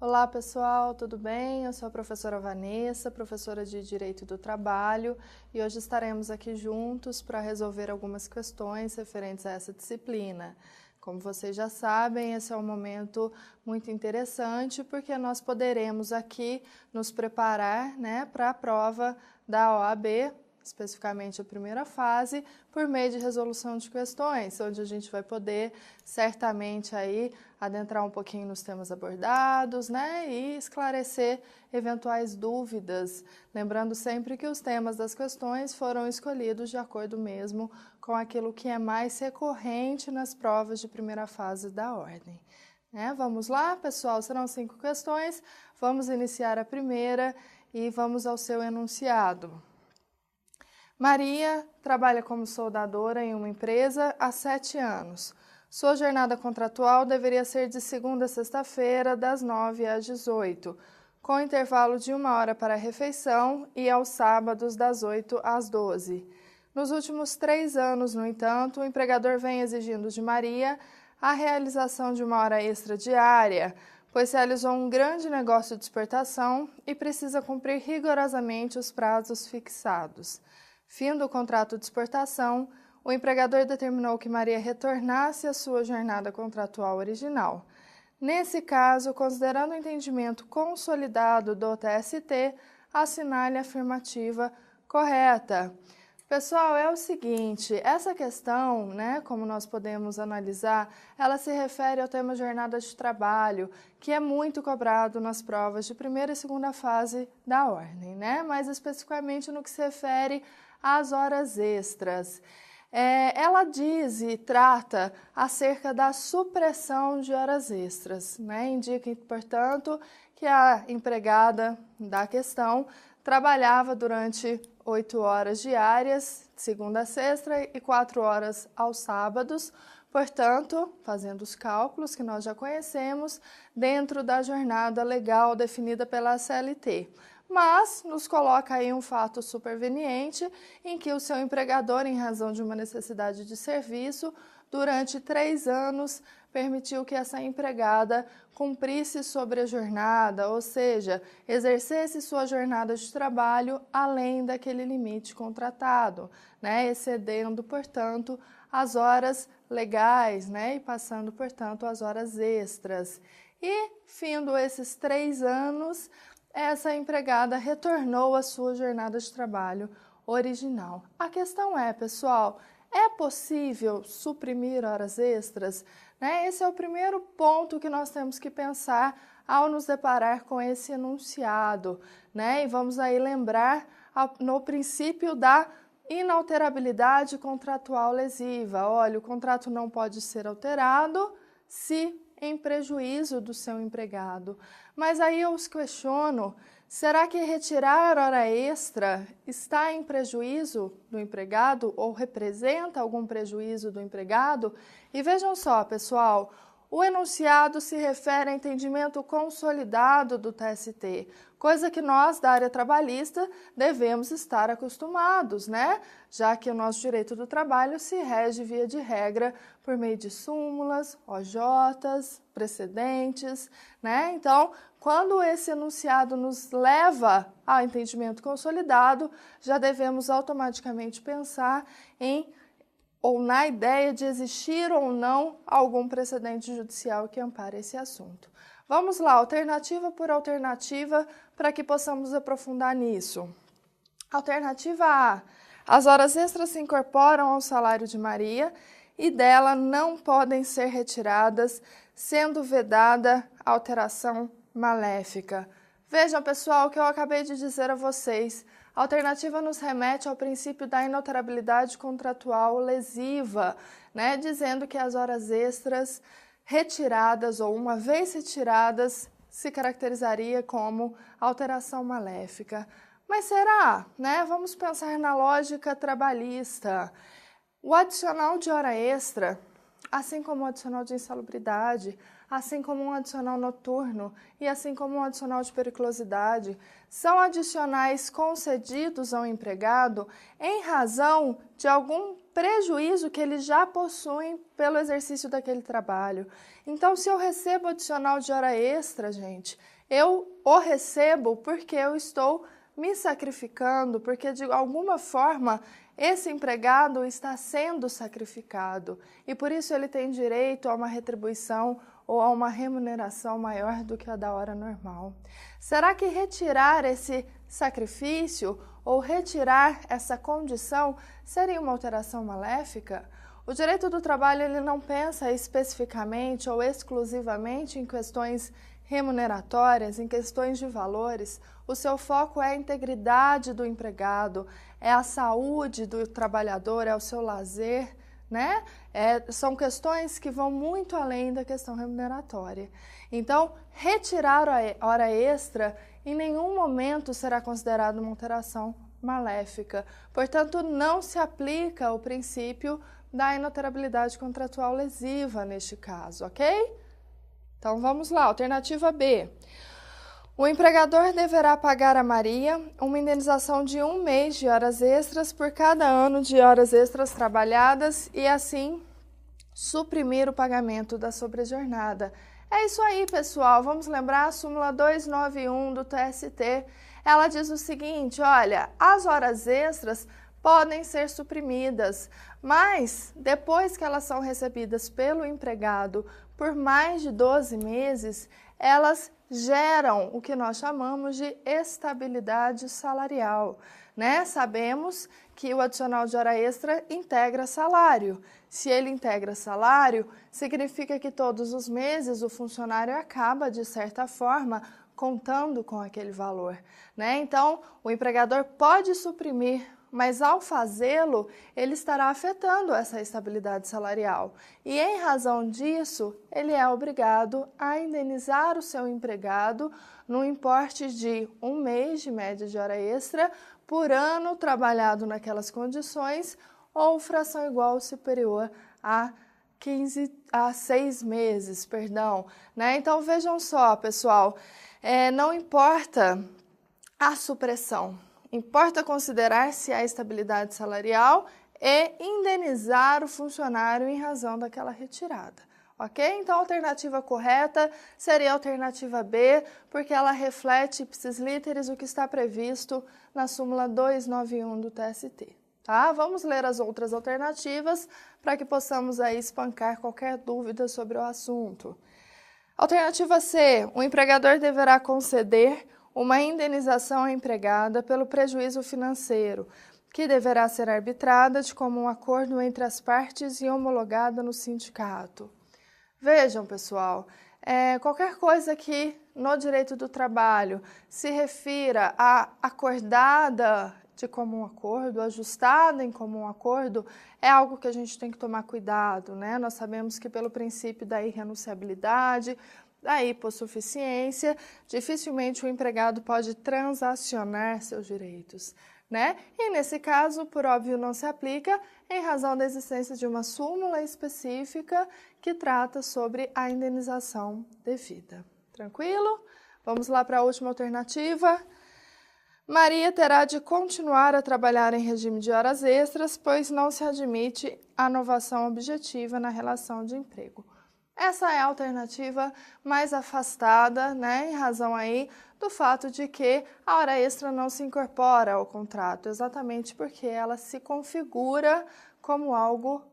Olá pessoal, tudo bem? Eu sou a professora Vanessa, professora de Direito do Trabalho, e hoje estaremos aqui juntos para resolver algumas questões referentes a essa disciplina. Como vocês já sabem, esse é um momento muito interessante porque nós poderemos aqui nos preparar, para a prova da OAB, especificamente a primeira fase, por meio de resolução de questões, onde a gente vai poder certamente aí adentrar um pouquinho nos temas abordados, e esclarecer eventuais dúvidas, lembrando sempre que os temas das questões foram escolhidos de acordo mesmo com aquilo que é mais recorrente nas provas de primeira fase da ordem. Vamos lá, pessoal, serão 5 questões, vamos iniciar a primeira e vamos ao seu enunciado. Maria trabalha como soldadora em uma empresa há 7 anos. Sua jornada contratual deveria ser de segunda a sexta-feira, das 9 às 18, com intervalo de 1 hora para a refeição e aos sábados, das 8 às 12. Nos últimos 3 anos, no entanto, o empregador vem exigindo de Maria a realização de 1 hora extra diária, pois realizou um grande negócio de exportação e precisa cumprir rigorosamente os prazos fixados. Fim do contrato de exportação, o empregador determinou que Maria retornasse à sua jornada contratual original. Nesse caso, considerando o entendimento consolidado do TST, assinale a afirmativa correta. Pessoal, é o seguinte, essa questão, como nós podemos analisar, ela se refere ao tema jornada de trabalho, que é muito cobrado nas provas de primeira e segunda fase da ordem, mais especificamente no que se refere às horas extras. Ela diz e trata acerca da supressão de horas extras, indica, portanto, que a empregada da questão trabalhava durante 8 horas diárias, de segunda a sexta, e 4 horas aos sábados, portanto, fazendo os cálculos que nós já conhecemos, dentro da jornada legal definida pela CLT. Mas nos coloca aí um fato superveniente em que o seu empregador, em razão de uma necessidade de serviço, durante 3 anos, permitiu que essa empregada cumprisse sobre a jornada, ou seja, exercesse sua jornada de trabalho além daquele limite contratado, excedendo, portanto, as horas legais, e passando, portanto, as horas extras. E, findo esses 3 anos, essa empregada retornou à sua jornada de trabalho original. A questão é, pessoal, é possível suprimir horas extras? Esse é o primeiro ponto que nós temos que pensar ao nos deparar com esse enunciado, E vamos aí lembrar no princípio da inalterabilidade contratual lesiva. Olha, o contrato não pode ser alterado se em prejuízo do seu empregado. Mas aí eu os questiono, será que retirar hora extra está em prejuízo do empregado ou representa algum prejuízo do empregado? E vejam só, pessoal, o enunciado se refere a entendimento consolidado do TST, coisa que nós, da área trabalhista, devemos estar acostumados, Já que o nosso direito do trabalho se rege, via de regra, por meio de súmulas, OJs, precedentes, Então, quando esse enunciado nos leva ao entendimento consolidado, já devemos automaticamente pensar na ideia de existir ou não algum precedente judicial que ampare esse assunto. Vamos lá, alternativa por alternativa, para que possamos aprofundar nisso. Alternativa A. As horas extras se incorporam ao salário de Maria e dela não podem ser retiradas, sendo vedada alteração maléfica. Vejam, pessoal, o que eu acabei de dizer a vocês. A alternativa nos remete ao princípio da inalterabilidade contratual lesiva, dizendo que as horas extras retiradas ou uma vez retiradas se caracterizaria como alteração maléfica. Mas será? Vamos pensar na lógica trabalhista. O adicional de hora extra, assim como o adicional de insalubridade, assim como um adicional noturno e assim como um adicional de periculosidade, são adicionais concedidos ao empregado em razão de algum prejuízo que eles já possuem pelo exercício daquele trabalho. Então, se eu recebo adicional de hora extra, gente, eu o recebo porque eu estou me sacrificando, porque de alguma forma esse empregado está sendo sacrificado e por isso ele tem direito a uma retribuição ou a uma remuneração maior do que a da hora normal. Será que retirar esse sacrifício ou retirar essa condição seria uma alteração maléfica? O direito do trabalho ele não pensa especificamente ou exclusivamente em questões remuneratórias, em questões de valores. O seu foco é a integridade do empregado, é a saúde do trabalhador, é o seu lazer, né? São questões que vão muito além da questão remuneratória. Então, retirar a hora extra em nenhum momento será considerado uma alteração maléfica. Portanto, não se aplica o princípio da inalterabilidade contratual lesiva neste caso, ok? Então, vamos lá, alternativa B. O empregador deverá pagar a Maria uma indenização de 1 mês de horas extras por cada ano de horas extras trabalhadas e, assim, suprimir o pagamento da sobrejornada. É isso aí, pessoal. Vamos lembrar a súmula 291 do TST. Ela diz o seguinte, olha, as horas extras podem ser suprimidas, mas depois que elas são recebidas pelo empregado por mais de 12 meses, elas geram o que nós chamamos de estabilidade salarial, né? Sabemos que o adicional de hora extra integra salário. Se ele integra salário, significa que todos os meses o funcionário acaba, de certa forma, contando com aquele valor, né? Então, o empregador pode suprimir, mas ao fazê-lo, ele estará afetando essa estabilidade salarial. E em razão disso, ele é obrigado a indenizar o seu empregado no importe de 1 mês de média de hora extra por ano trabalhado naquelas condições ou fração igual ou superior a 6 meses, né? Então, vejam só, pessoal, não importa a supressão, importa considerar se há estabilidade salarial e indenizar o funcionário em razão daquela retirada, ok? Então, a alternativa correta seria a alternativa B, porque ela reflete ipsis literis o que está previsto na súmula 291 do TST. Tá? Vamos ler as outras alternativas para que possamos aí espancar qualquer dúvida sobre o assunto. Alternativa C, o empregador deverá conceder uma indenização à empregada pelo prejuízo financeiro, que deverá ser arbitrada de comum acordo entre as partes e homologada no sindicato. Vejam, pessoal, qualquer coisa que no direito do trabalho se refira a acordada de comum acordo, ajustada em comum acordo, é algo que a gente tem que tomar cuidado, né? Nós sabemos que pelo princípio da irrenunciabilidade, da hipossuficiência, dificilmente o empregado pode transacionar seus direitos, né? E nesse caso, por óbvio, não se aplica em razão da existência de uma súmula específica que trata sobre a indenização devida. Tranquilo? Vamos lá para a última alternativa. Maria terá de continuar a trabalhar em regime de horas extras, pois não se admite a novação objetiva na relação de emprego. Essa é a alternativa mais afastada, né, em razão aí do fato de que a hora extra não se incorpora ao contrato, exatamente porque ela se configura como algo,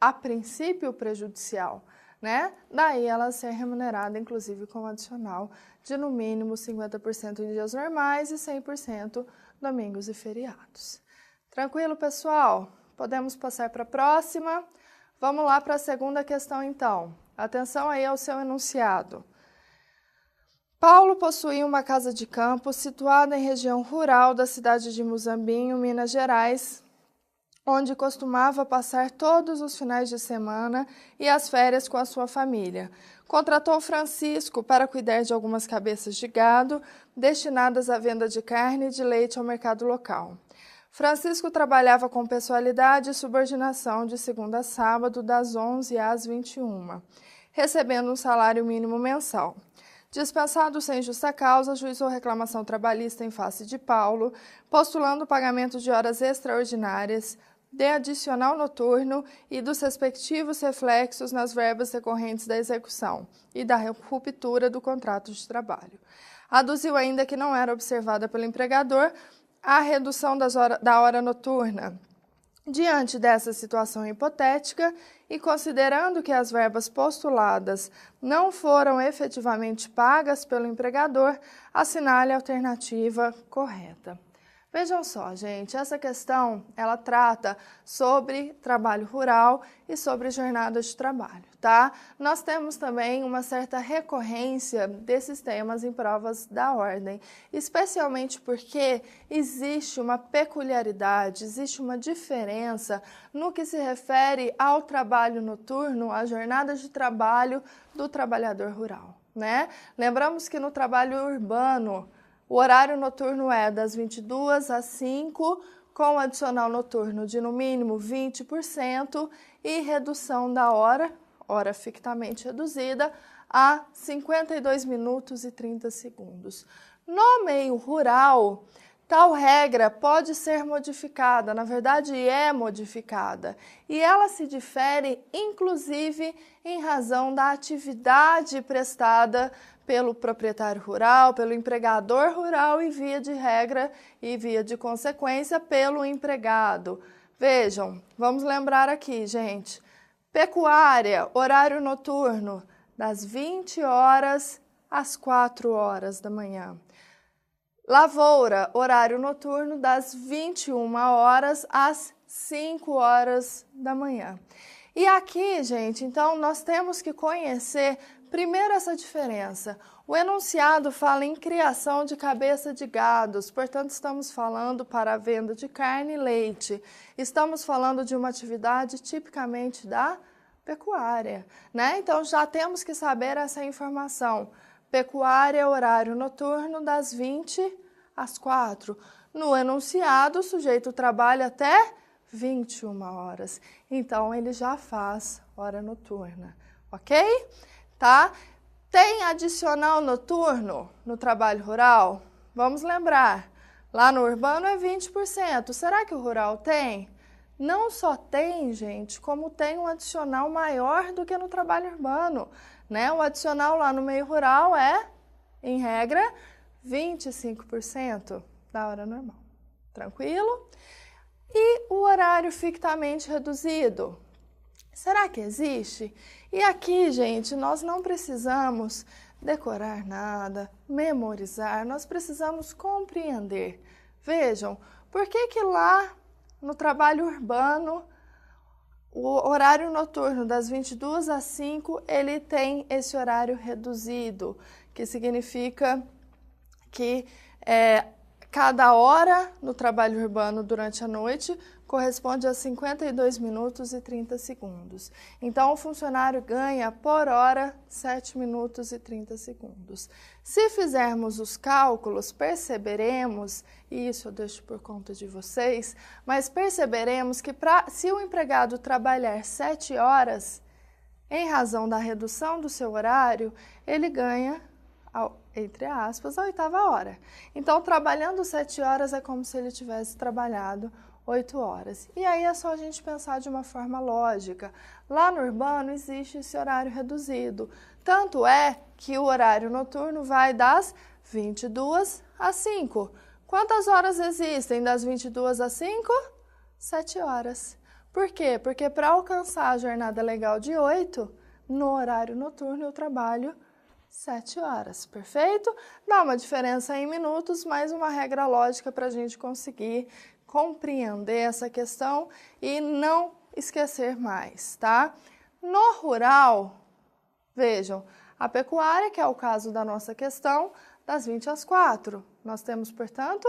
a princípio, prejudicial, né? Daí ela ser remunerada, inclusive, com adicional de no mínimo 50% em dias normais e 100% domingos e feriados. Tranquilo, pessoal? Podemos passar para a próxima? Vamos lá para a segunda questão, então. Atenção aí ao seu enunciado. Paulo possuía uma casa de campo situada em região rural da cidade de Muzambinho, Minas Gerais, onde costumava passar todos os finais de semana e as férias com a sua família. Contratou Francisco para cuidar de algumas cabeças de gado destinadas à venda de carne e de leite ao mercado local. Francisco trabalhava com pessoalidade e subordinação de segunda a sábado, das 11 às 21, recebendo um salário mínimo mensal. Dispensado sem justa causa, ajuizou reclamação trabalhista em face de Paulo, postulando o pagamento de horas extraordinárias de adicional noturno e dos respectivos reflexos nas verbas decorrentes da execução e da ruptura do contrato de trabalho. Aduziu ainda que não era observada pelo empregador a redução da hora noturna. Diante dessa situação hipotética e considerando que as verbas postuladas não foram efetivamente pagas pelo empregador, assinale a alternativa correta. Vejam só, gente, essa questão, ela trata sobre trabalho rural e sobre jornada de trabalho, tá? Nós temos também uma certa recorrência desses temas em provas da ordem, especialmente porque existe uma peculiaridade, existe uma diferença no que se refere ao trabalho noturno, à jornada de trabalho do trabalhador rural, né? Lembramos que no trabalho urbano, o horário noturno é das 22 às 5, com adicional noturno de no mínimo 20% e redução da hora fictamente reduzida, a 52 minutos e 30 segundos. No meio rural, tal regra pode ser modificada, na verdade é modificada, e ela se difere inclusive em razão da atividade prestada pelo proprietário rural, pelo empregador rural e via de regra e via de consequência pelo empregado. Vejam, vamos lembrar aqui, gente, pecuária, horário noturno, das 20 horas às 4 horas da manhã. Lavoura, horário noturno, das 21 horas às 5 horas da manhã. E aqui, gente, então, nós temos que conhecer primeiro essa diferença. O enunciado fala em criação de cabeça de gados, portanto, estamos falando para a venda de carne e leite. Estamos falando de uma atividade tipicamente da pecuária, né? Então, já temos que saber essa informação. Pecuária, horário noturno, das 20 às 4. No enunciado, o sujeito trabalha até 21 horas. Então, ele já faz hora noturna, ok? Tá? Tem adicional noturno no trabalho rural? Vamos lembrar, lá no urbano é 20%. Será que o rural tem? Não só tem, gente, como tem um adicional maior do que no trabalho urbano, né? O adicional lá no meio rural é, em regra, 25% da hora normal. Tranquilo? E o horário fictamente reduzido? Será que existe? E aqui, gente, nós não precisamos decorar nada, memorizar, nós precisamos compreender. Vejam, por que lá no trabalho urbano, o horário noturno das 22 às 5, ele tem esse horário reduzido, que significa que cada hora no trabalho urbano durante a noite corresponde a 52 minutos e 30 segundos. Então, o funcionário ganha por hora 7 minutos e 30 segundos. Se fizermos os cálculos, perceberemos, e isso eu deixo por conta de vocês, mas perceberemos que se o empregado trabalhar 7 horas, em razão da redução do seu horário, ele ganha, entre aspas, a 8ª hora. Então, trabalhando 7 horas é como se ele tivesse trabalhado 8 horas. E aí é só a gente pensar de uma forma lógica. Lá no urbano existe esse horário reduzido. Tanto é que o horário noturno vai das 22 às 5. Quantas horas existem das 22 às 5? 7 horas. Por quê? Porque para alcançar a jornada legal de 8, no horário noturno eu trabalho 7 horas, perfeito? Dá uma diferença em minutos, mas uma regra lógica para a gente conseguir compreender essa questão e não esquecer mais, tá? No rural, vejam, a pecuária, que é o caso da nossa questão, das 20 às 4. Nós temos, portanto,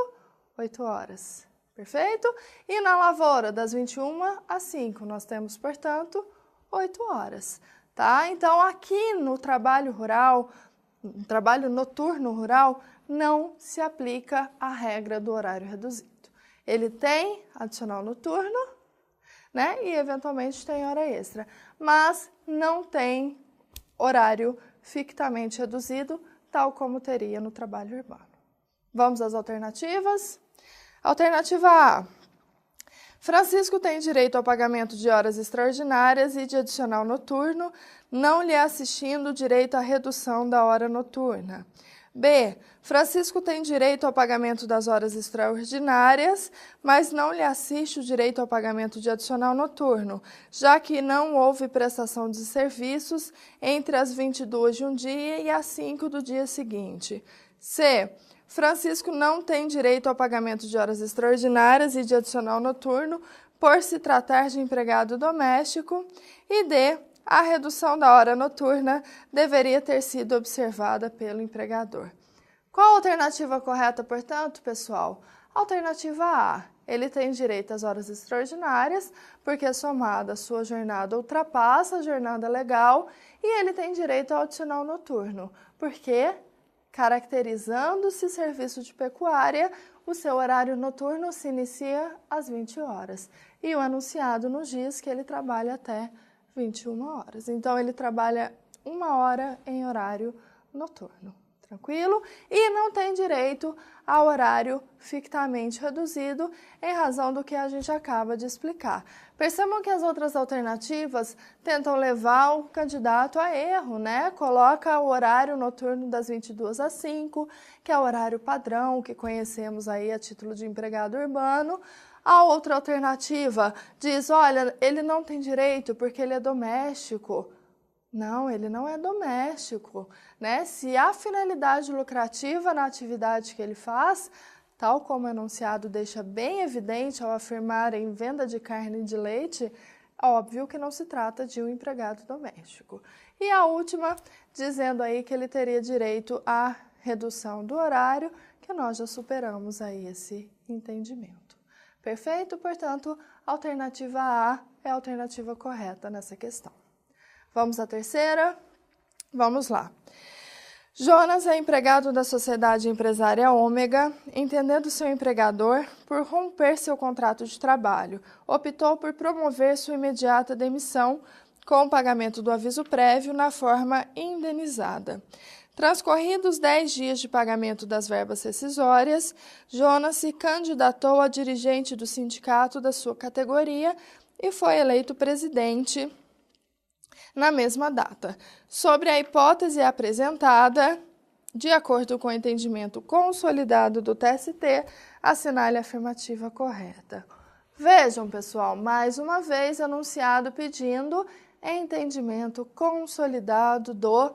8 horas, perfeito? E na lavoura, das 21 às 5, nós temos, portanto, 8 horas, tá? Então, aqui no trabalho rural, no trabalho noturno rural, não se aplica a regra do horário reduzido. Ele tem adicional noturno, né? E eventualmente tem hora extra, mas não tem horário fictamente reduzido, tal como teria no trabalho urbano. Vamos às alternativas? Alternativa A. Francisco tem direito ao pagamento de horas extraordinárias e de adicional noturno, não lhe assistindo direito à redução da hora noturna. B. Francisco tem direito ao pagamento das horas extraordinárias, mas não lhe assiste o direito ao pagamento de adicional noturno, já que não houve prestação de serviços entre as 22 de um dia e as 5 do dia seguinte. C. Francisco não tem direito ao pagamento de horas extraordinárias e de adicional noturno por se tratar de empregado doméstico. E D. A redução da hora noturna deveria ter sido observada pelo empregador. Qual a alternativa correta, portanto, pessoal? Alternativa A. Ele tem direito às horas extraordinárias, porque somada a sua jornada ultrapassa a jornada legal, e ele tem direito ao adicional noturno, porque, caracterizando-se serviço de pecuária, o seu horário noturno se inicia às 20 horas. E o anunciado nos diz que ele trabalha até 21 horas. Então, ele trabalha 1 hora em horário noturno. Tranquilo? E não tem direito ao horário fictamente reduzido em razão do que a gente acaba de explicar. Percebam que as outras alternativas tentam levar o candidato a erro, né? Coloca o horário noturno das 22 às 5, que é o horário padrão que conhecemos aí a título de empregado urbano. A outra alternativa diz, olha, ele não tem direito porque ele é doméstico. Não, ele não é doméstico, né? Se há finalidade lucrativa na atividade que ele faz, tal como o enunciado deixa bem evidente ao afirmar em venda de carne e de leite, óbvio que não se trata de um empregado doméstico. E a última, dizendo aí que ele teria direito à redução do horário, que nós já superamos aí esse entendimento. Perfeito? Portanto, a alternativa A é a alternativa correta nessa questão. Vamos à terceira? Vamos lá. Jonas é empregado da sociedade empresária Ômega, entendendo seu empregador por romper seu contrato de trabalho, optou por promover sua imediata demissão com o pagamento do aviso prévio na forma indenizada. Transcorridos 10 dias de pagamento das verbas rescisórias, Jonas se candidatou a dirigente do sindicato da sua categoria e foi eleito presidente na mesma data. Sobre a hipótese apresentada, de acordo com o entendimento consolidado do TST, assinale a afirmativa correta. Vejam, pessoal, mais uma vez enunciado pedindo entendimento consolidado do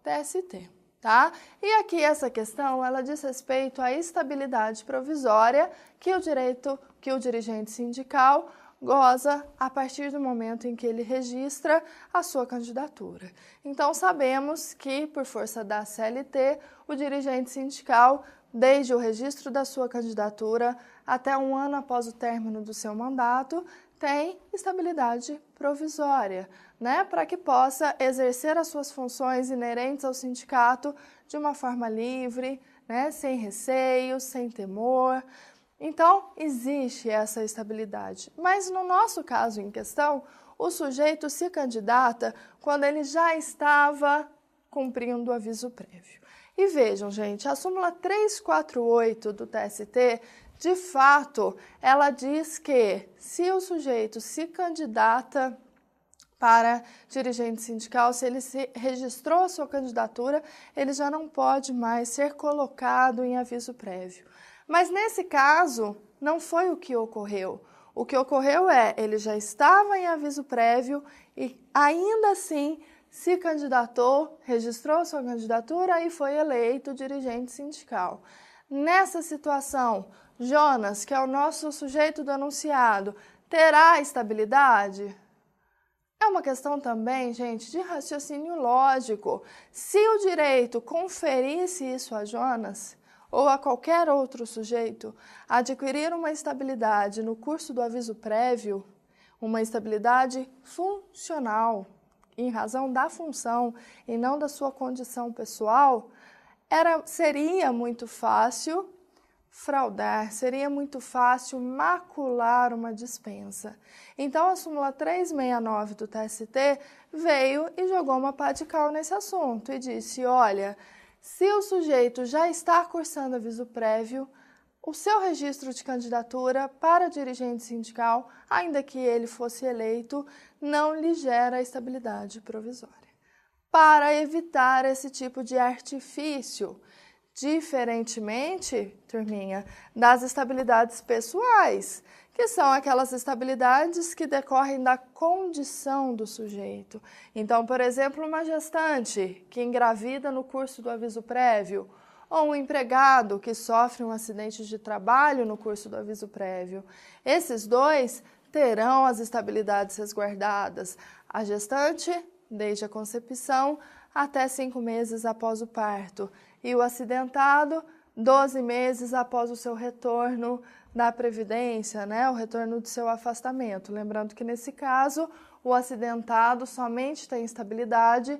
TST, tá? E aqui essa questão, ela diz respeito à estabilidade provisória que o dirigente sindical goza a partir do momento em que ele registra a sua candidatura. Então, sabemos que, por força da CLT, o dirigente sindical, desde o registro da sua candidatura até 1 ano após o término do seu mandato, tem estabilidade provisória, né, para que possa exercer as suas funções inerentes ao sindicato de uma forma livre, né, sem receios, sem temor. Então, existe essa estabilidade. Mas no nosso caso em questão, o sujeito se candidata quando ele já estava cumprindo o aviso prévio. E vejam, gente, a súmula 348 do TST, de fato, ela diz que se o sujeito se candidata para dirigente sindical, se ele se registrou a sua candidatura, ele já não pode mais ser colocado em aviso prévio. Mas nesse caso, não foi o que ocorreu. O que ocorreu é, ele já estava em aviso prévio e ainda assim se candidatou, registrou sua candidatura e foi eleito dirigente sindical. Nessa situação, Jonas, que é o nosso sujeito do enunciado, terá estabilidade? É uma questão também, gente, de raciocínio lógico. Se o direito conferisse isso a Jonas, ou a qualquer outro sujeito, adquirir uma estabilidade no curso do aviso prévio, uma estabilidade funcional, em razão da função e não da sua condição pessoal, seria muito fácil fraudar, seria muito fácil macular uma dispensa. Então, a súmula 369 do TST veio e jogou uma pá de cal nesse assunto e disse, olha, se o sujeito já está cursando aviso prévio, o seu registro de candidatura para dirigente sindical, ainda que ele fosse eleito, não lhe gera estabilidade provisória. Para evitar esse tipo de artifício, diferentemente, turminha, das estabilidades pessoais, que são aquelas estabilidades que decorrem da condição do sujeito. Então, por exemplo, uma gestante que engravida no curso do aviso prévio, ou um empregado que sofre um acidente de trabalho no curso do aviso prévio. Esses dois terão as estabilidades resguardadas. A gestante, desde a concepção até 5 meses após o parto, e o acidentado, 12 meses após o seu retorno da Previdência, o retorno do seu afastamento. Lembrando que, nesse caso, o acidentado somente tem estabilidade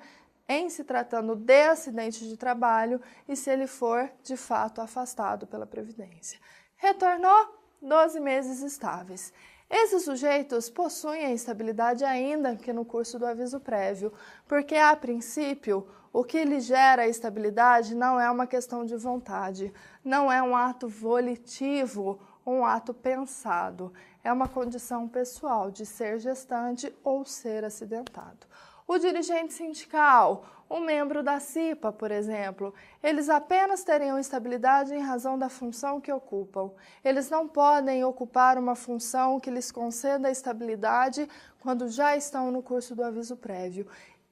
em se tratando de acidente de trabalho e se ele for, de fato, afastado pela Previdência. Retornou, 12 meses estáveis. Esses sujeitos possuem a estabilidade ainda que no curso do aviso prévio, porque, a princípio, o que lhe gera a estabilidade não é uma questão de vontade, não é um ato volitivo, um ato pensado, é uma condição pessoal de ser gestante ou ser acidentado. O dirigente sindical, um membro da CIPA, por exemplo, eles apenas teriam estabilidade em razão da função que ocupam. Eles não podem ocupar uma função que lhes conceda estabilidade quando já estão no curso do aviso prévio.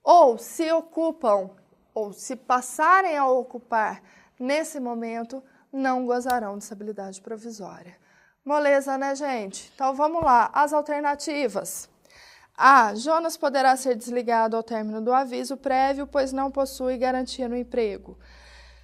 Ou se ocupam, ou se passarem a ocupar nesse momento, não gozarão de estabilidade provisória. Moleza, né, gente? Então vamos lá, as alternativas. A. Jonas poderá ser desligado ao término do aviso prévio, pois não possui garantia no emprego.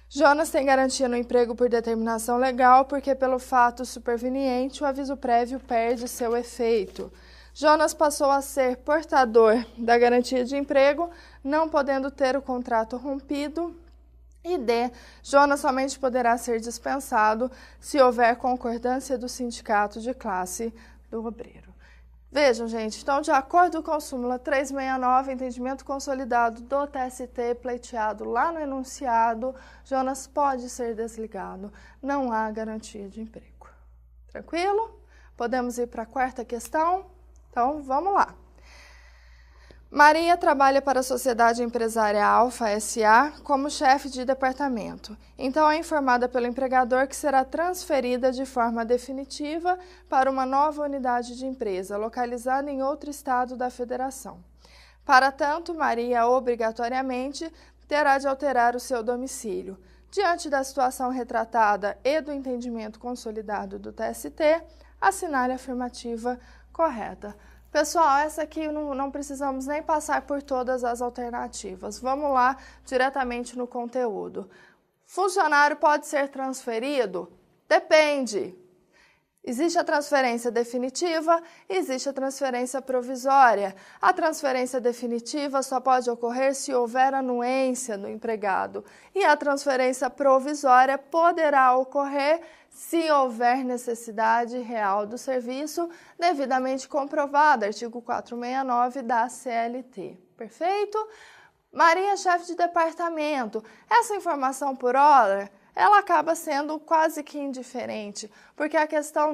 Jonas tem garantia no emprego por determinação legal, porque pelo fato superveniente o aviso prévio perde seu efeito. Jonas passou a ser portador da garantia de emprego, não podendo ter o contrato rompido. E D. Jonas somente poderá ser dispensado se houver concordância do sindicato de classe do obreiro. Vejam, gente, então, de acordo com a súmula 369, entendimento consolidado do TST pleiteado lá no enunciado, Jonas pode ser desligado. Não há garantia de emprego. Tranquilo? Podemos ir para a quarta questão? Então, vamos lá. Maria trabalha para a Sociedade Empresária Alfa S.A. como chefe de departamento. Então, é informada pelo empregador que será transferida de forma definitiva para uma nova unidade de empresa, localizada em outro estado da federação. Para tanto, Maria, obrigatoriamente, terá de alterar o seu domicílio. Diante da situação retratada e do entendimento consolidado do TST, assinale a afirmativa correta. Pessoal, essa aqui não precisamos nem passar por todas as alternativas. Vamos lá diretamente no conteúdo. Funcionário pode ser transferido? Depende. Existe a transferência definitiva, existe a transferência provisória. A transferência definitiva só pode ocorrer se houver anuência do empregado. E a transferência provisória poderá ocorrer se houver necessidade real do serviço devidamente comprovada, artigo 469 da CLT. Perfeito? Maria, chefe de departamento. Essa informação por hora, ela acaba sendo quase que indiferente, porque a questão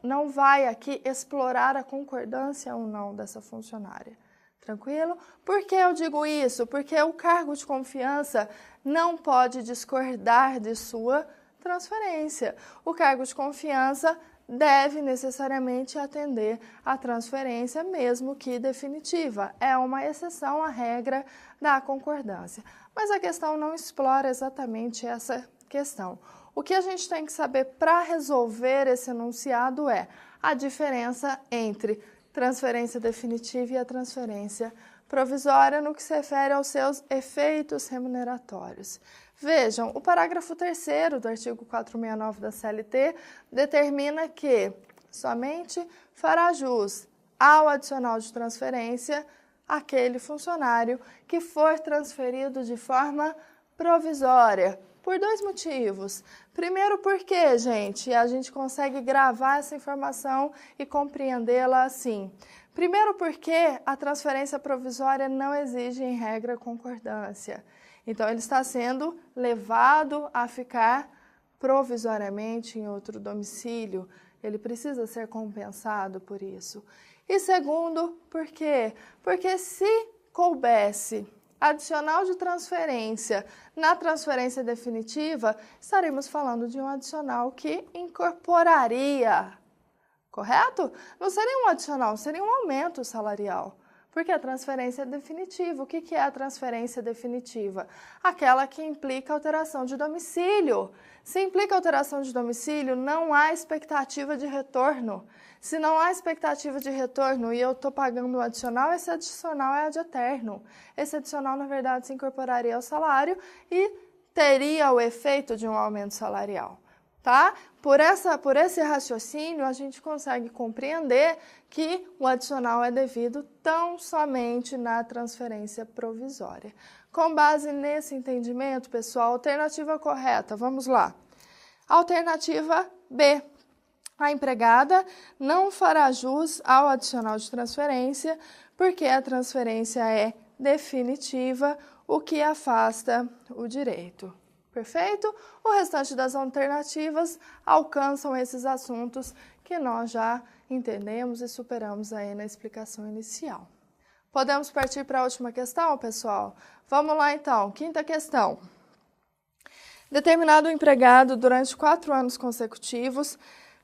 não vai aqui explorar a concordância ou não dessa funcionária. Tranquilo? Por que eu digo isso? Porque o cargo de confiança não pode discordar de sua transferência. O cargo de confiança deve necessariamente atender à transferência, mesmo que definitiva. É uma exceção à regra da concordância. Mas a questão não explora exatamente essa questão. O que a gente tem que saber para resolver esse enunciado é a diferença entre transferência definitiva e a transferência provisória no que se refere aos seus efeitos remuneratórios. Vejam, o parágrafo 3º do artigo 469 da CLT determina que somente fará jus ao adicional de transferência aquele funcionário que for transferido de forma provisória, por 2 motivos. Primeiro, porque, gente, a gente consegue gravar essa informação e compreendê-la assim. Primeiro, porque a transferência provisória não exige, em regra, concordância. Então, ele está sendo levado a ficar provisoriamente em outro domicílio, ele precisa ser compensado por isso. E segundo, por quê? Porque se coubesse adicional de transferência na transferência definitiva, estaremos falando de um adicional que incorporaria, correto? Não seria um adicional, seria um aumento salarial. Porque a transferência é definitiva. O que é a transferência definitiva? Aquela que implica alteração de domicílio. Se implica alteração de domicílio, não há expectativa de retorno. Se não há expectativa de retorno e eu estou pagando um adicional, esse adicional é ad eterno. Esse adicional, na verdade, se incorporaria ao salário e teria o efeito de um aumento salarial. Tá? Por esse raciocínio, a gente consegue compreender que o adicional é devido tão somente na transferência provisória. Com base nesse entendimento, pessoal, alternativa correta, vamos lá. Alternativa B. A empregada não fará jus ao adicional de transferência porque a transferência é definitiva, o que afasta o direito. Perfeito? O restante das alternativas alcançam esses assuntos que nós já entendemos e superamos aí na explicação inicial. Podemos partir para a última questão, pessoal? Vamos lá, então. Quinta questão. Determinado empregado, durante 4 anos consecutivos,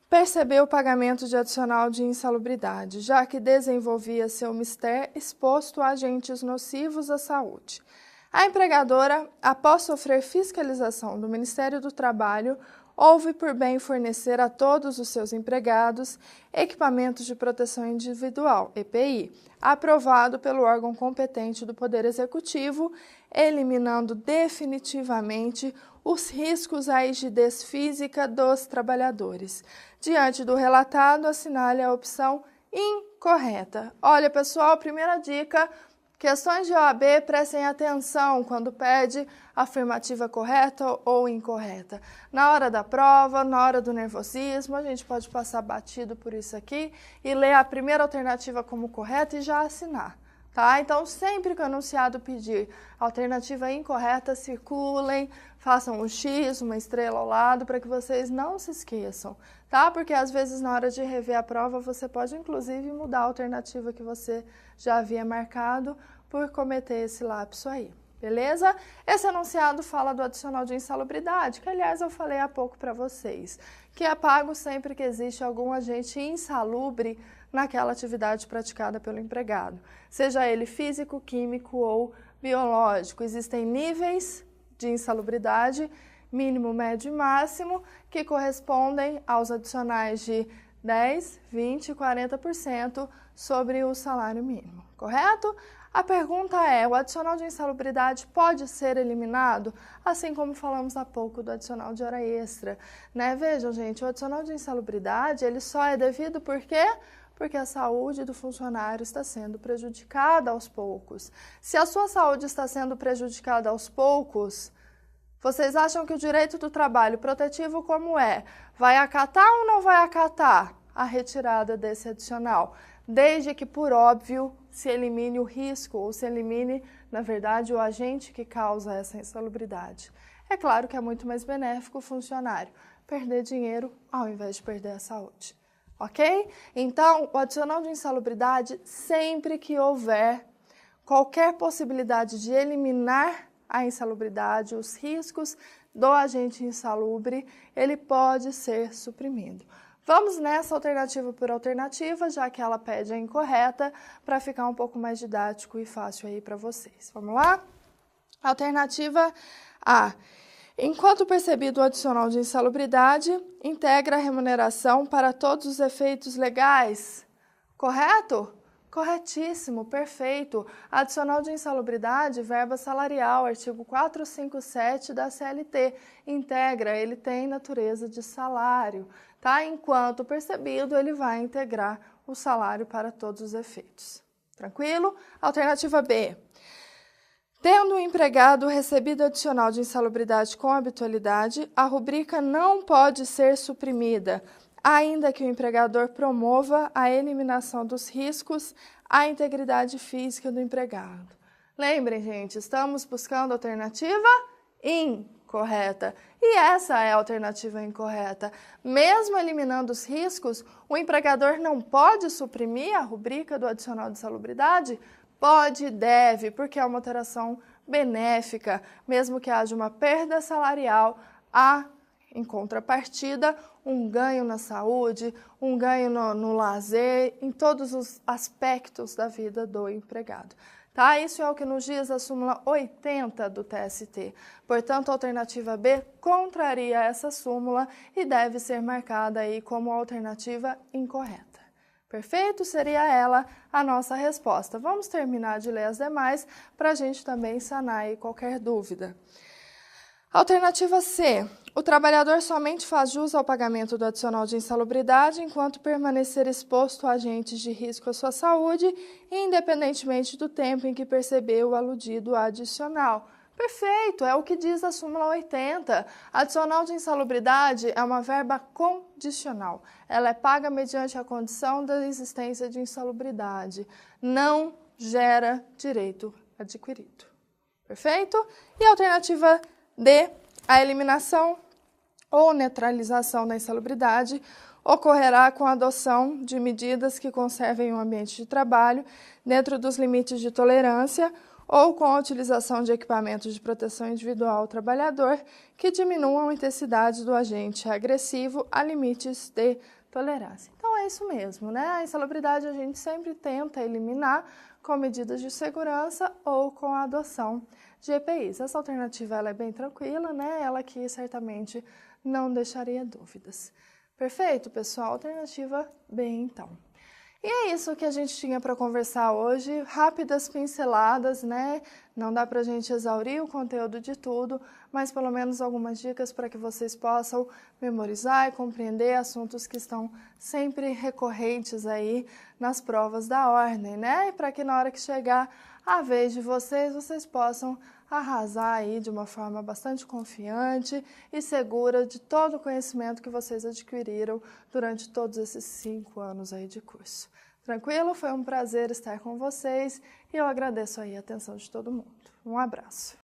percebeu o pagamento de adicional de insalubridade, já que desenvolvia seu mister exposto a agentes nocivos à saúde. A empregadora, após sofrer fiscalização do Ministério do Trabalho, houve por bem fornecer a todos os seus empregados equipamentos de proteção individual, EPI, aprovado pelo órgão competente do Poder Executivo, eliminando definitivamente os riscos à rigidez física dos trabalhadores. Diante do relatado, assinale a opção incorreta. Olha, pessoal, primeira dica. Questões de OAB, prestem atenção quando pede afirmativa correta ou incorreta. Na hora da prova, na hora do nervosismo, a gente pode passar batido por isso aqui e ler a primeira alternativa como correta e já assinar. Tá? Então, sempre que o enunciado pedir alternativa incorreta, circulem, façam um X, uma estrela ao lado, para que vocês não se esqueçam. Tá? Porque às vezes na hora de rever a prova, você pode inclusive mudar a alternativa que você já havia marcado por cometer esse lapso aí. Beleza? Esse enunciado fala do adicional de insalubridade, que aliás eu falei há pouco para vocês, que é pago sempre que existe algum agente insalubre naquela atividade praticada pelo empregado, seja ele físico, químico ou biológico. Existem níveis de insalubridade, mínimo, médio e máximo, que correspondem aos adicionais de 10%, 20% e 40% sobre o salário mínimo, correto? A pergunta é, o adicional de insalubridade pode ser eliminado? Assim como falamos há pouco do adicional de hora extra, né? Vejam, gente, o adicional de insalubridade, ele só é devido por quê? Porque a saúde do funcionário está sendo prejudicada aos poucos. Se a sua saúde está sendo prejudicada aos poucos, vocês acham que o direito do trabalho protetivo como é? Vai acatar ou não vai acatar a retirada desse adicional? Desde que, por óbvio, se elimine o risco ou se elimine, na verdade, o agente que causa essa insalubridade. É claro que é muito mais benéfico o funcionário perder dinheiro ao invés de perder a saúde. Ok? Então, o adicional de insalubridade, sempre que houver qualquer possibilidade de eliminar a insalubridade, os riscos do agente insalubre, ele pode ser suprimido. Vamos nessa alternativa por alternativa, já que ela pede a incorreta, para ficar um pouco mais didático e fácil aí para vocês. Vamos lá? Alternativa A. Enquanto percebido o adicional de insalubridade, integra a remuneração para todos os efeitos legais. Correto? Corretíssimo, perfeito. Adicional de insalubridade, verba salarial, artigo 457 da CLT. Integra, ele tem natureza de salário, tá? Enquanto percebido, ele vai integrar o salário para todos os efeitos. Tranquilo? Alternativa B. Tendo o empregado recebido adicional de insalubridade com habitualidade, a rubrica não pode ser suprimida, ainda que o empregador promova a eliminação dos riscos à integridade física do empregado. Lembrem, gente, estamos buscando alternativa incorreta. correta. E essa é a alternativa incorreta. Mesmo eliminando os riscos, o empregador não pode suprimir a rubrica do adicional de insalubridade? Pode e deve, porque é uma alteração benéfica. Mesmo que haja uma perda salarial, há, em contrapartida, um ganho na saúde, um ganho no lazer, em todos os aspectos da vida do empregado. Tá? Isso é o que nos diz a súmula 80 do TST. Portanto, a alternativa B contraria essa súmula e deve ser marcada aí como alternativa incorreta. Perfeito? Seria ela a nossa resposta. Vamos terminar de ler as demais para a gente também sanar aí qualquer dúvida. Alternativa C. O trabalhador somente faz jus ao pagamento do adicional de insalubridade enquanto permanecer exposto a agentes de risco à sua saúde, independentemente do tempo em que percebeu o aludido adicional. Perfeito, é o que diz a súmula 80. Adicional de insalubridade é uma verba condicional. Ela é paga mediante a condição da existência de insalubridade. Não gera direito adquirido. Perfeito? E a alternativa D, a eliminação ou neutralização da insalubridade ocorrerá com a adoção de medidas que conservem o ambiente de trabalho dentro dos limites de tolerância ou com a utilização de equipamentos de proteção individual ao trabalhador que diminuam a intensidade do agente agressivo a limites de tolerância. Então é isso mesmo, né? A insalubridade a gente sempre tenta eliminar com medidas de segurança ou com a adoção de EPIs. Essa alternativa ela é bem tranquila, né? Ela aqui certamente não deixaria dúvidas. Perfeito, pessoal? Alternativa B, então. E é isso que a gente tinha para conversar hoje, rápidas pinceladas, né? Não dá para a gente exaurir o conteúdo de tudo, mas pelo menos algumas dicas para que vocês possam memorizar e compreender assuntos que estão sempre recorrentes aí nas provas da ordem, né? E para que na hora que chegar a vez de vocês possam arrasar aí de uma forma bastante confiante e segura de todo o conhecimento que vocês adquiriram durante todos esses 5 anos aí de curso. Tranquilo? Foi um prazer estar com vocês e eu agradeço aí a atenção de todo mundo. Um abraço.